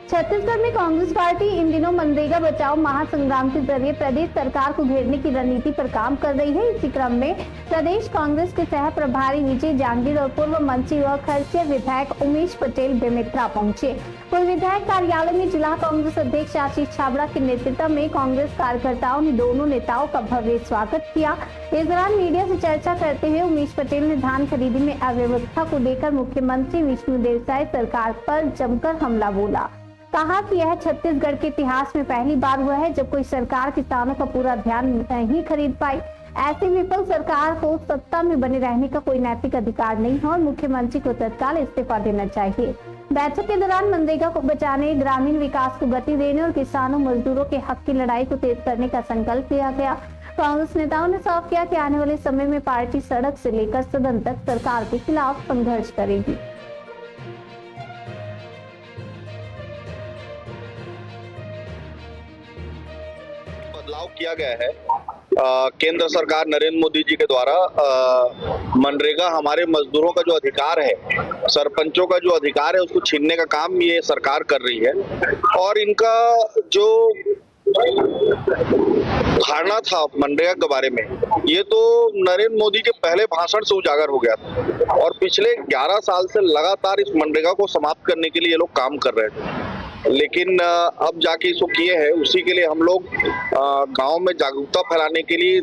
छत्तीसगढ़ में कांग्रेस पार्टी इन दिनों मनरेगा बचाओ महासंग्राम के जरिए प्रदेश सरकार को घेरने की रणनीति पर काम कर रही है। इसी क्रम में प्रदेश कांग्रेस के सह प्रभारी विजय जांगीर और पूर्व मंत्री व खरसिया विधायक उमेश पटेल बेमेतरा पहुंचे। पूर्व विधायक कार्यालय में जिला कांग्रेस अध्यक्ष आशीष छाबड़ा के नेतृत्व में कांग्रेस कार्यकर्ताओं ने दोनों नेताओं का भव्य स्वागत किया। इस दौरान मीडिया से चर्चा करते हुए उमेश पटेल ने धान खरीदी में अव्यवस्था को लेकर मुख्यमंत्री विष्णुदेव साय सरकार पर जमकर हमला बोला। कहा कि यह छत्तीसगढ़ के इतिहास में पहली बार हुआ है जब कोई सरकार किसानों का पूरा ध्यान नहीं खरीद पाई। ऐसी विफल सरकार को सत्ता में बने रहने का कोई नैतिक अधिकार नहीं है और मुख्यमंत्री को तत्काल इस्तीफा देना चाहिए। बैठक के दौरान मनरेगा को बचाने, ग्रामीण विकास को गति देने और किसानों मजदूरों के हक की लड़ाई को तेज करने का संकल्प लिया गया। कांग्रेस नेताओं ने साफ किया कि आने वाले समय में पार्टी सड़क से लेकर सदन तक सरकार के खिलाफ संघर्ष करेगी। बदलाव किया गया है केंद्र सरकार नरेंद्र मोदी जी के द्वारा। मनरेगा हमारे मजदूरों का जो अधिकार है, सरपंचों का जो अधिकार है, उसको छीनने का काम ये सरकार कर रही है। और इनका जो धारणा था मनरेगा के बारे में, ये तो नरेंद्र मोदी के पहले भाषण से उजागर हो गया था और पिछले 11 साल से लगातार इस मनरेगा को समाप्त करने के लिए ये लोग काम कर रहे थे। लेकिन अब जाके इसको किए हैं, उसी के लिए हम लोग गांव में जागरूकता फैलाने के लिए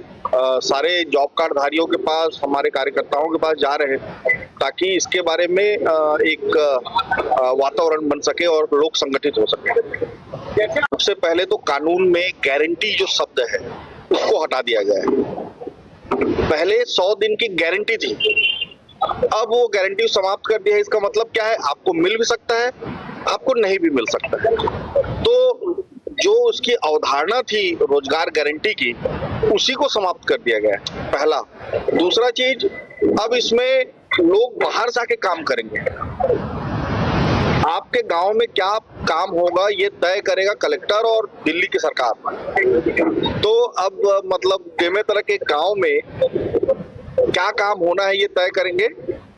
सारे जॉब कार्ड धारियों के पास, हमारे कार्यकर्ताओं के पास जा रहे हैं ताकि इसके बारे में एक वातावरण बन सके और लोग संगठित हो सके। सबसे पहले तो कानून में गारंटी जो शब्द है उसको हटा दिया गया है। पहले 100 दिन की गारंटी थी, अब वो गारंटी समाप्त कर दिया है। इसका मतलब क्या है? आपको मिल भी सकता है, आपको नहीं भी मिल सकता है। तो जो उसकी अवधारणा थी रोजगार गारंटी की, उसी को समाप्त कर दिया गया है, पहला। दूसरा चीज, अब इसमें लोग बाहर से आके काम करेंगे। आपके गांव में क्या काम होगा ये तय करेगा कलेक्टर और दिल्ली की सरकार। तो अब मतलब बेमेतरा के गांव में क्या काम होना है ये तय करेंगे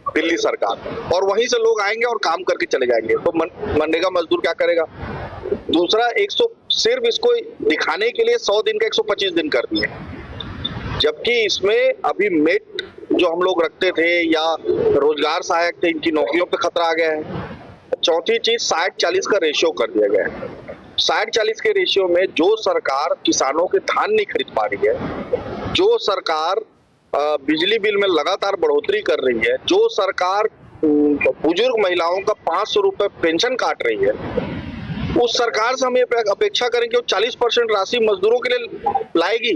दिल्ली सरकार, और वहीं से लोग आएंगे और काम करके चले जाएंगे। तो मनरेगा मजदूर क्या करेगा? दूसरा, सिर्फ इसको दिखाने के लिए 100 दिन का 125 दिन कर दिए, जबकि इसमें अभी मेट जो हम लोग रखते थे या रोजगार सहायक थे, इनकी नौकरियों पे खतरा आ गया है। चौथी चीज, 60-40 का रेशियो कर दिया गया है। 60-40 के रेशियो में जो सरकार किसानों के धान नहीं खरीद पा रही है, जो सरकार बिजली बिल में लगातार बढ़ोतरी कर रही है, जो सरकार बुजुर्ग महिलाओं का 500 रुपए पेंशन काट रही है, उस सरकार से हम ये अपेक्षा करें कि वो 40% राशि मजदूरों के लिए लाएगी,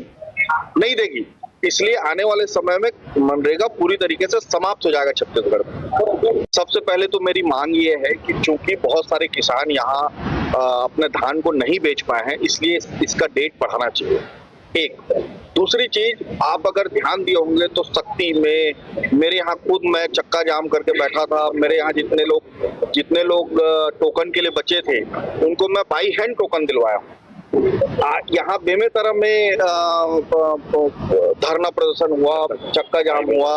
नहीं देगी। इसलिए आने वाले समय में मनरेगा पूरी तरीके से समाप्त हो जाएगा छत्तीसगढ़ में। सबसे पहले तो मेरी मांग ये है कि चूंकि बहुत सारे किसान यहाँ अपने धान को नहीं बेच पाए हैं, इसलिए इसका डेट बढ़ाना चाहिए, एक। दूसरी चीज, आप अगर ध्यान दिए होंगे तो शक्ति में मेरे यहाँ खुद मैं चक्का जाम करके बैठा था। मेरे यहाँ जितने लोग टोकन के लिए बचे थे, उनको मैं बाई हैंड टोकन दिलवाया। यहाँ बेमेतरा में धरना प्रदर्शन हुआ, चक्का जाम हुआ,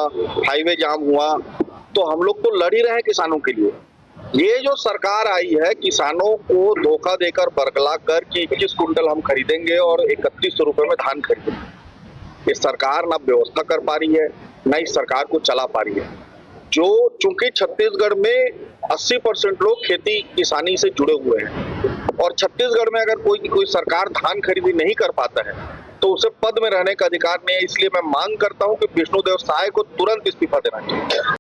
हाईवे जाम हुआ, तो हम लोग तो लड़ ही रहे हैं किसानों के लिए। ये जो सरकार आई है, किसानों को धोखा देकर बरगला कर कि 21 कुंटल हम खरीदेंगे और 3100 रुपए में धान खरीदेंगे, ये सरकार ना व्यवस्था कर पा रही है, ना इस सरकार को चला पा रही है। जो चूंकि छत्तीसगढ़ में 80% लोग खेती किसानी से जुड़े हुए हैं और छत्तीसगढ़ में अगर कोई सरकार धान खरीदी नहीं कर पाता है तो उसे पद में रहने का अधिकार नहीं है। इसलिए मैं मांग करता हूं कि विष्णुदेव साय को तुरंत इस्तीफा देना चाहिए।